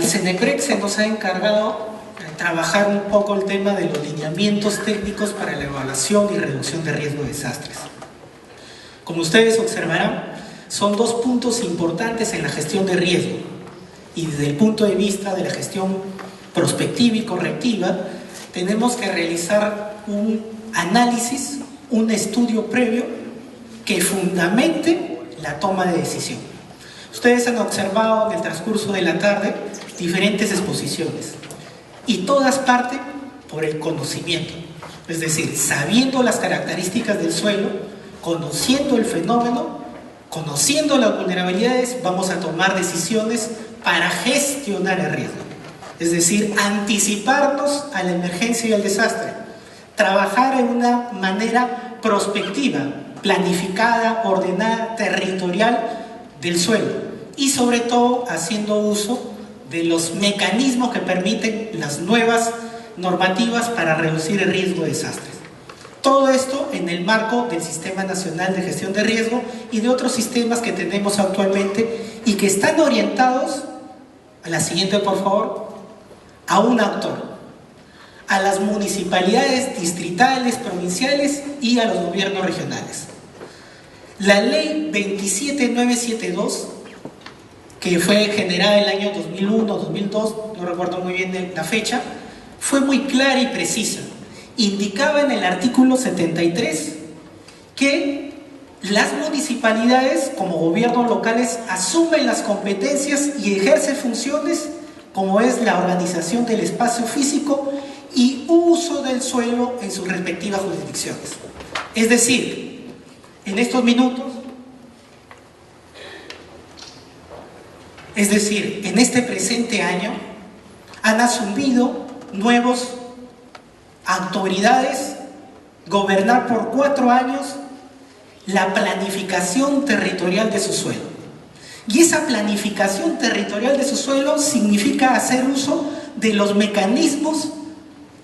CENEPREC se nos ha encargado de trabajar un poco el tema de los lineamientos técnicos para la evaluación y reducción de riesgo de desastres. Como ustedes observarán, son dos puntos importantes en la gestión de riesgo, y desde el punto de vista de la gestión prospectiva y correctiva tenemos que realizar un análisis, un estudio previo que fundamente la toma de decisión. Ustedes han observado en el transcurso de la tarde diferentes exposiciones y todas parten por el conocimiento, es decir, sabiendo las características del suelo, conociendo el fenómeno, conociendo las vulnerabilidades, vamos a tomar decisiones para gestionar el riesgo, es decir, anticiparnos a la emergencia y al desastre, trabajar en una manera prospectiva, planificada, ordenada, territorial del suelo y sobre todo haciendo uso de los mecanismos que permiten las nuevas normativas para reducir el riesgo de desastres. Todo esto en el marco del Sistema Nacional de Gestión de Riesgo y de otros sistemas que tenemos actualmente y que están orientados, a la siguiente por favor, a un actor, a las municipalidades distritales, provinciales y a los gobiernos regionales. La ley 27972, que fue generada el año 2001, 2002, no recuerdo muy bien la fecha, fue muy clara y precisa. Indicaba en el artículo 73 que las municipalidades como gobiernos locales asumen las competencias y ejercen funciones como es la organización del espacio físico y uso del suelo en sus respectivas jurisdicciones. Es decir, en estos minutos, es decir, en este presente año, han asumido nuevos autoridades gobernar por 4 años la planificación territorial de su suelo. Y esa planificación territorial de su suelo significa hacer uso de los mecanismos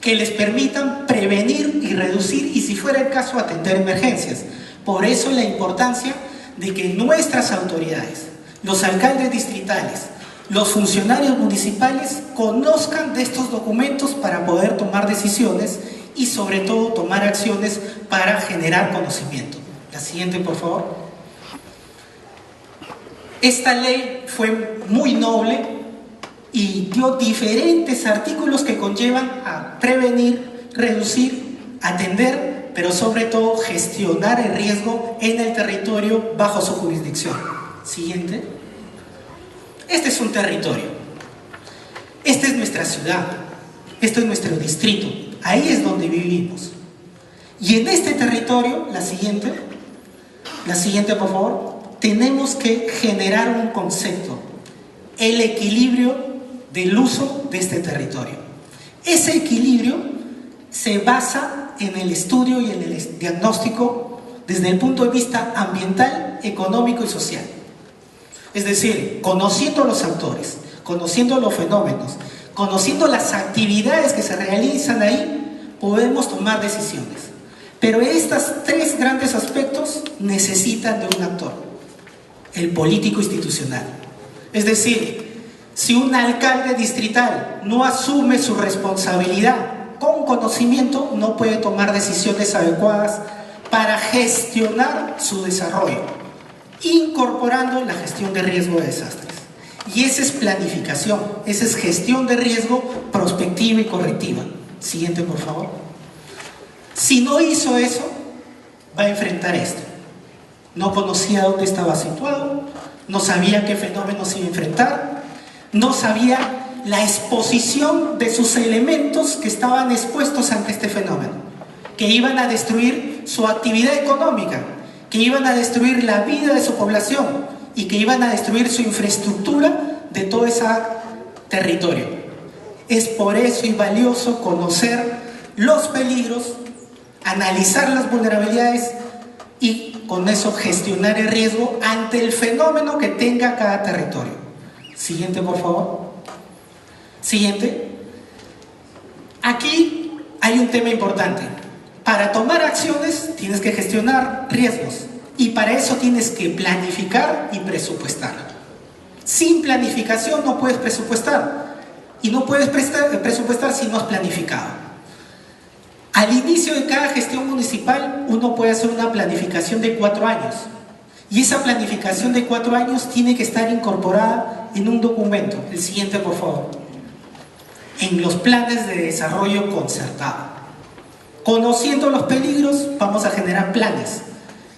que les permitan prevenir y reducir y, si fuera el caso, atender emergencias. Por eso la importancia de que nuestras autoridades, los alcaldes distritales, los funcionarios municipales conozcan de estos documentos para poder tomar decisiones y sobre todo tomar acciones para generar conocimiento. La siguiente, por favor. Esta ley fue muy noble y dio diferentes artículos que conllevan a prevenir, reducir, atender, pero sobre todo gestionar el riesgo en el territorio bajo su jurisdicción. Siguiente. Este es un territorio, esta es nuestra ciudad, esto es nuestro distrito, ahí es donde vivimos. Y en este territorio, la siguiente por favor, tenemos que generar un concepto, el equilibrio del uso de este territorio. Ese equilibrio se basa en el estudio y en el diagnóstico desde el punto de vista ambiental, económico y social. Es decir, conociendo los actores, conociendo los fenómenos, conociendo las actividades que se realizan ahí, podemos tomar decisiones. Pero estos 3 grandes aspectos necesitan de un actor, el político institucional. Es decir, si un alcalde distrital no asume su responsabilidad con conocimiento, no puede tomar decisiones adecuadas para gestionar su desarrollo, incorporando la gestión de riesgo de desastres. Y esa es planificación, esa es gestión de riesgo prospectiva y correctiva. Siguiente, por favor. Si no hizo eso, va a enfrentar esto. No conocía dónde estaba situado, no sabía qué fenómenos iba a enfrentar, no sabía la exposición de sus elementos que estaban expuestos ante este fenómeno, que iban a destruir su actividad económica, que iban a destruir la vida de su población y que iban a destruir su infraestructura de todo ese territorio. Es por eso y valioso conocer los peligros, analizar las vulnerabilidades y con eso gestionar el riesgo ante el fenómeno que tenga cada territorio. Siguiente, por favor. Siguiente. Aquí hay un tema importante. Para tomar acciones tienes que gestionar riesgos y para eso tienes que planificar y presupuestar. Sin planificación no puedes presupuestar. y no puedes presupuestar si no has planificado. Al inicio de cada gestión municipal uno puede hacer una planificación de 4 años y esa planificación de 4 años tiene que estar incorporada en un documento. El siguiente, por favor. En los planes de desarrollo concertado. Conociendo los peligros, vamos a generar planes.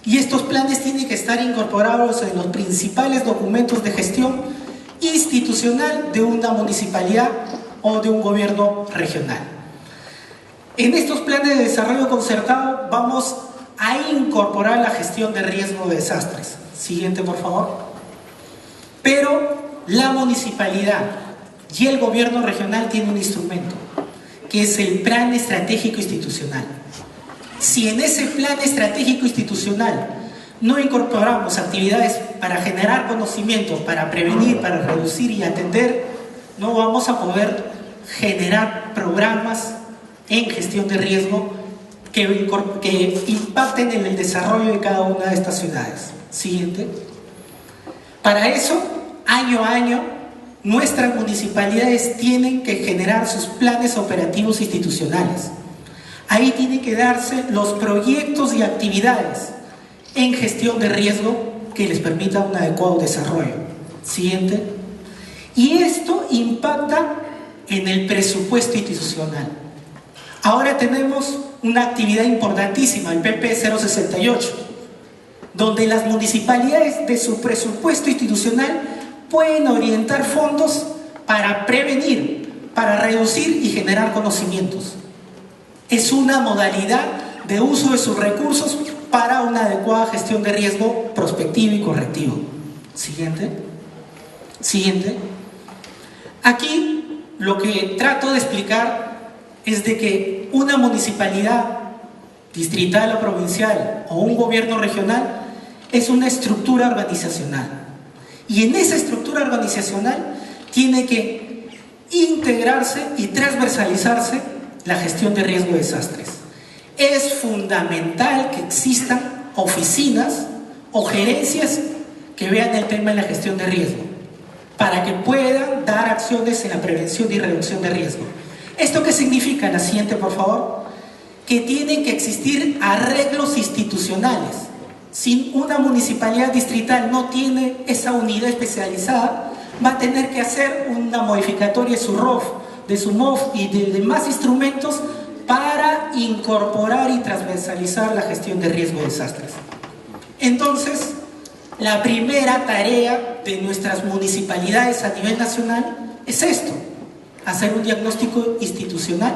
Y estos planes tienen que estar incorporados en los principales documentos de gestión institucional de una municipalidad o de un gobierno regional. En estos planes de desarrollo concertado vamos a incorporar la gestión de riesgo de desastres. Siguiente, por favor. Pero la municipalidad y el gobierno regional tienen un instrumento, que es el Plan Estratégico Institucional. Si en ese Plan Estratégico Institucional no incorporamos actividades para generar conocimiento, para prevenir, para reducir y atender, no vamos a poder generar programas en gestión de riesgo que impacten en el desarrollo de cada una de estas ciudades. Siguiente. Para eso, año a año, nuestras municipalidades tienen que generar sus planes operativos institucionales. Ahí tienen que darse los proyectos y actividades en gestión de riesgo que les permita un adecuado desarrollo. Siguiente. Y esto impacta en el presupuesto institucional. Ahora tenemos una actividad importantísima, el PP 068, donde las municipalidades de su presupuesto institucional pueden orientar fondos para prevenir, para reducir y generar conocimientos. Es una modalidad de uso de sus recursos para una adecuada gestión de riesgo prospectivo y correctivo. Siguiente. Siguiente. Aquí lo que trato de explicar es de que una municipalidad distrital o provincial o un gobierno regional es una estructura organizacional. Y en esa estructura organizacional tiene que integrarse y transversalizarse la gestión de riesgo de desastres. Es fundamental que existan oficinas o gerencias que vean el tema de la gestión de riesgo para que puedan dar acciones en la prevención y reducción de riesgo. ¿Esto qué significa? La siguiente, por favor. Que tienen que existir arreglos institucionales. Si una municipalidad distrital no tiene esa unidad especializada, va a tener que hacer una modificatoria de su ROF, de su MOF y de demás instrumentos para incorporar y transversalizar la gestión de riesgo de desastres. Entonces, la primera tarea de nuestras municipalidades a nivel nacional es esto: hacer un diagnóstico institucional,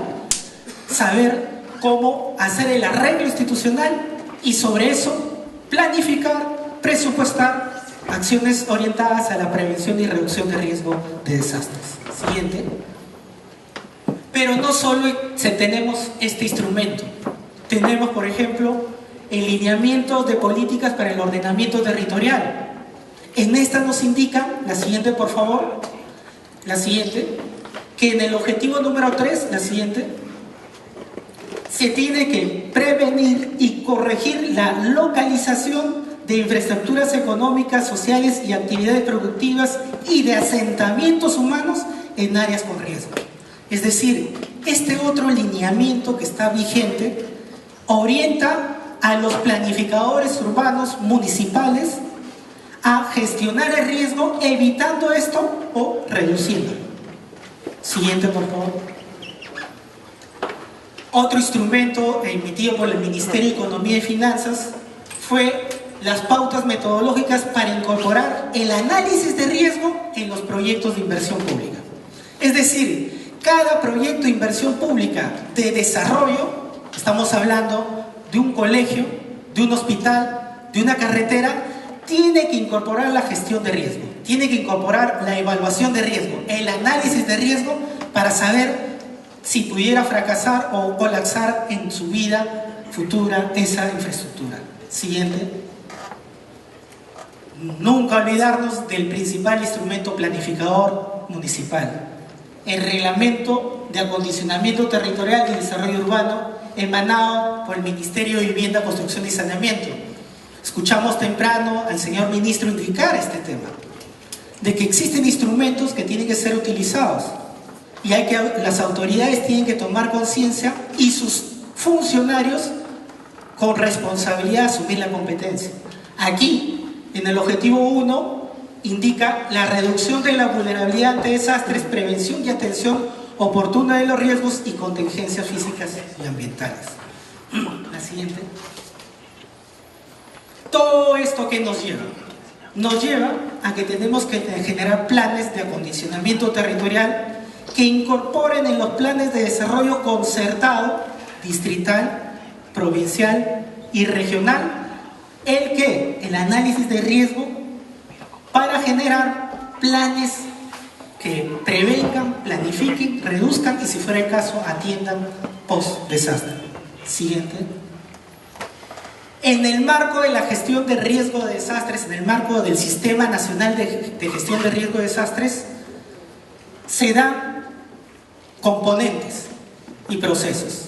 saber cómo hacer el arreglo institucional y sobre eso planificar, presupuestar acciones orientadas a la prevención y reducción de riesgo de desastres. Siguiente. Pero no solo tenemos este instrumento, tenemos, por ejemplo, el lineamiento de políticas para el ordenamiento territorial. En esta nos indica, la siguiente, por favor, la siguiente, que en el objetivo número 3, la siguiente, se tiene que prevenir y corregir la localización de infraestructuras económicas, sociales y actividades productivas y de asentamientos humanos en áreas con riesgo. Es decir, este otro lineamiento que está vigente orienta a los planificadores urbanos municipales a gestionar el riesgo, evitando esto o reduciéndolo. Siguiente, por favor. Otro instrumento emitido por el Ministerio de Economía y Finanzas fue las pautas metodológicas para incorporar el análisis de riesgo en los proyectos de inversión pública. Es decir, cada proyecto de inversión pública de desarrollo, estamos hablando de un colegio, de un hospital, de una carretera, tiene que incorporar la gestión de riesgo, tiene que incorporar la evaluación de riesgo, el análisis de riesgo para saber si pudiera fracasar o colapsar en su vida futura esa infraestructura. Siguiente. Nunca olvidarnos del principal instrumento planificador municipal, el Reglamento de Acondicionamiento Territorial y Desarrollo Urbano, emanado por el Ministerio de Vivienda, Construcción y Saneamiento. Escuchamos temprano al señor ministro indicar este tema, de que existen instrumentos que tienen que ser utilizados. y las autoridades tienen que tomar conciencia y sus funcionarios con responsabilidad asumir la competencia. Aquí, en el objetivo 1, indica la reducción de la vulnerabilidad ante desastres, prevención y atención oportuna de los riesgos y contingencias físicas y ambientales. La siguiente. Todo esto que nos lleva a que tenemos que generar planes de acondicionamiento territorial que incorporen en los planes de desarrollo concertado, distrital, provincial y regional, el análisis de riesgo para generar planes que prevengan, planifiquen, reduzcan y, si fuera el caso, atiendan post-desastre. Siguiente. En el marco de la gestión de riesgo de desastres, en el marco del Sistema Nacional de Gestión de Riesgo de Desastres, se dan componentes y procesos.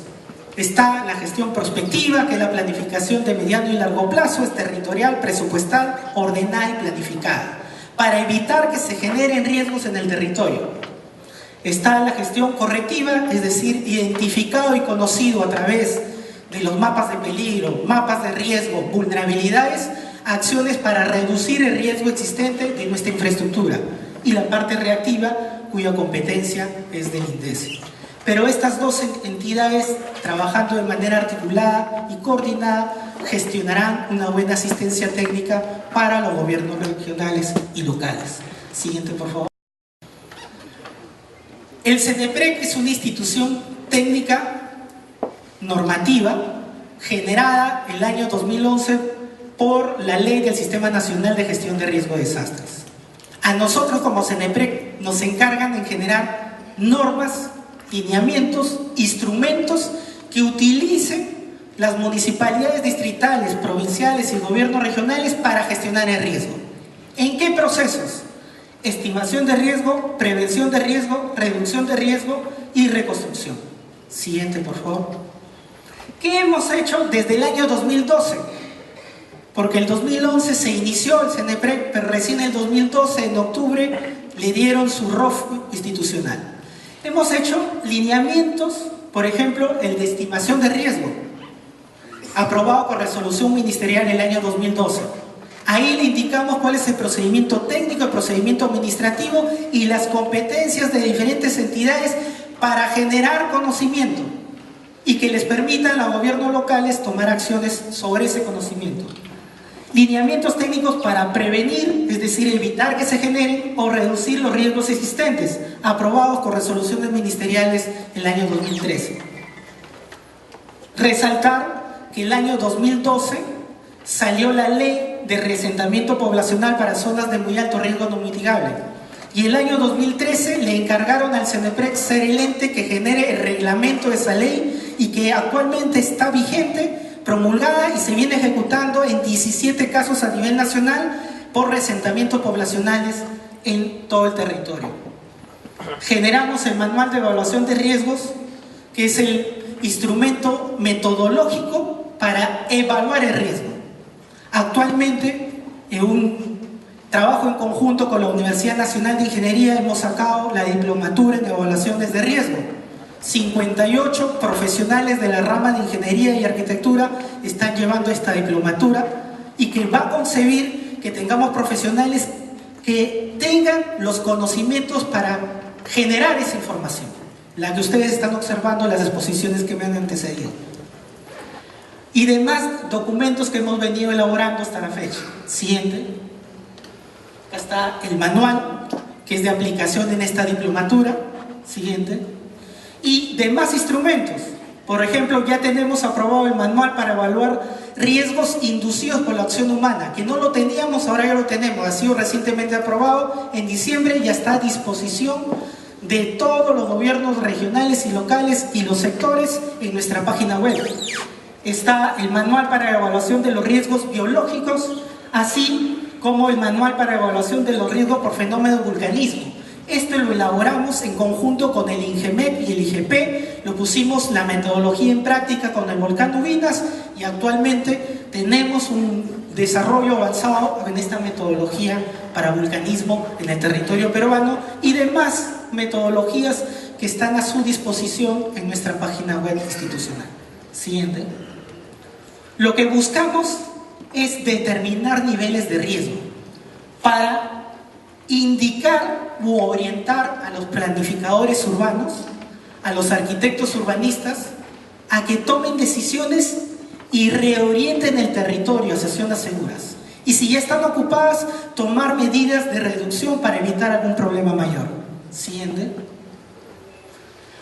Está la gestión prospectiva, que es la planificación de mediano y largo plazo, es territorial, presupuestal, ordenada y planificada, para evitar que se generen riesgos en el territorio. Está la gestión correctiva, es decir, identificado y conocido a través de los mapas de peligro, mapas de riesgo, vulnerabilidades, acciones para reducir el riesgo existente de nuestra infraestructura. Y la parte reactiva, cuya competencia es del INDECE. Pero estas dos entidades, trabajando de manera articulada y coordinada, gestionarán una buena asistencia técnica para los gobiernos regionales y locales. Siguiente, por favor. El CENEPREC es una institución técnica normativa generada el año 2011 por la Ley del Sistema Nacional de Gestión de Riesgo de Desastres. A nosotros como CENEPREC nos encargan en generar normas, lineamientos, instrumentos que utilicen las municipalidades distritales, provinciales y gobiernos regionales para gestionar el riesgo. ¿En qué procesos? Estimación de riesgo, prevención de riesgo, reducción de riesgo y reconstrucción. Siguiente, por favor. ¿Qué hemos hecho desde el año 2012? Porque el 2011 se inició el CENEPREC, pero recién el 2012, en octubre, le dieron su ROF institucional. Hemos hecho lineamientos, por ejemplo, el de estimación de riesgo, aprobado por resolución ministerial el año 2012. Ahí le indicamos cuál es el procedimiento técnico, el procedimiento administrativo y las competencias de diferentes entidades para generar conocimiento y que les permitan a los gobiernos locales tomar acciones sobre ese conocimiento. Lineamientos técnicos para prevenir, es decir, evitar que se generen o reducir los riesgos existentes, aprobados con resoluciones ministeriales el año 2013. Resaltar que el año 2012 salió la Ley de Reasentamiento Poblacional para zonas de muy alto riesgo no mitigable. Y el año 2013 le encargaron al CENEPREC ser el ente que genere el reglamento de esa ley y que actualmente está vigente, promulgada y se viene ejecutando en 17 casos a nivel nacional por reasentamientos poblacionales en todo el territorio. Generamos el Manual de Evaluación de Riesgos, que es el instrumento metodológico para evaluar el riesgo. Actualmente, en un trabajo en conjunto con la Universidad Nacional de Ingeniería, hemos sacado la diplomatura en evaluaciones de riesgo. 58 profesionales de la rama de Ingeniería y Arquitectura están llevando esta diplomatura y que va a concebir que tengamos profesionales que tengan los conocimientos para generar esa información, la que ustedes están observando en las exposiciones que me han antecedido. Y demás documentos que hemos venido elaborando hasta la fecha. Siguiente. Acá está el manual, que es de aplicación en esta diplomatura. Siguiente. Y demás instrumentos. Por ejemplo, ya tenemos aprobado el manual para evaluar riesgos inducidos por la acción humana, que no lo teníamos, ahora ya lo tenemos. Ha sido recientemente aprobado en diciembre y ya está a disposición de todos los gobiernos regionales y locales y los sectores en nuestra página web. Está el manual para evaluación de los riesgos biológicos, así como el manual para evaluación de los riesgos por fenómeno de vulcanismo. Esto lo elaboramos en conjunto con el INGEMEP y el IGP, lo pusimos la metodología en práctica con el volcán Ubinas y actualmente tenemos un desarrollo avanzado en esta metodología para vulcanismo en el territorio peruano y demás metodologías que están a su disposición en nuestra página web institucional. Siguiente. Lo que buscamos es determinar niveles de riesgo para indicar u orientar a los planificadores urbanos, a los arquitectos urbanistas, a que tomen decisiones y reorienten el territorio hacia zonas seguras. Y si ya están ocupadas, tomar medidas de reducción para evitar algún problema mayor. Siguiente.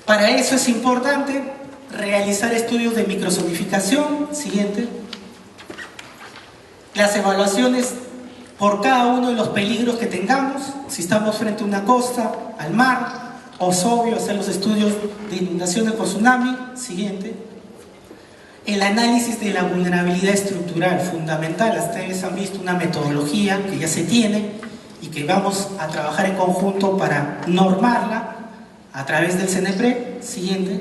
Para eso es importante realizar estudios de microzonificación. Siguiente. Las evaluaciones por cada uno de los peligros que tengamos, si estamos frente a una costa, al mar, o es obvio hacer los estudios de inundaciones por tsunami. Siguiente. El análisis de la vulnerabilidad estructural, fundamental. Ustedes han visto una metodología que ya se tiene y que vamos a trabajar en conjunto para normarla a través del CNEPRE. Siguiente.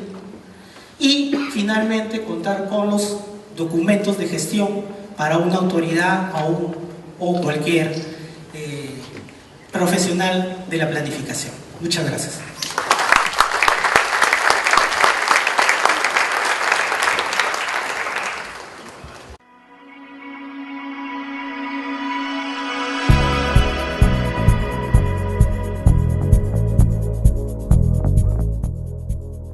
Y finalmente contar con los documentos de gestión para una autoridad o cualquier profesional de la planificación. Muchas gracias.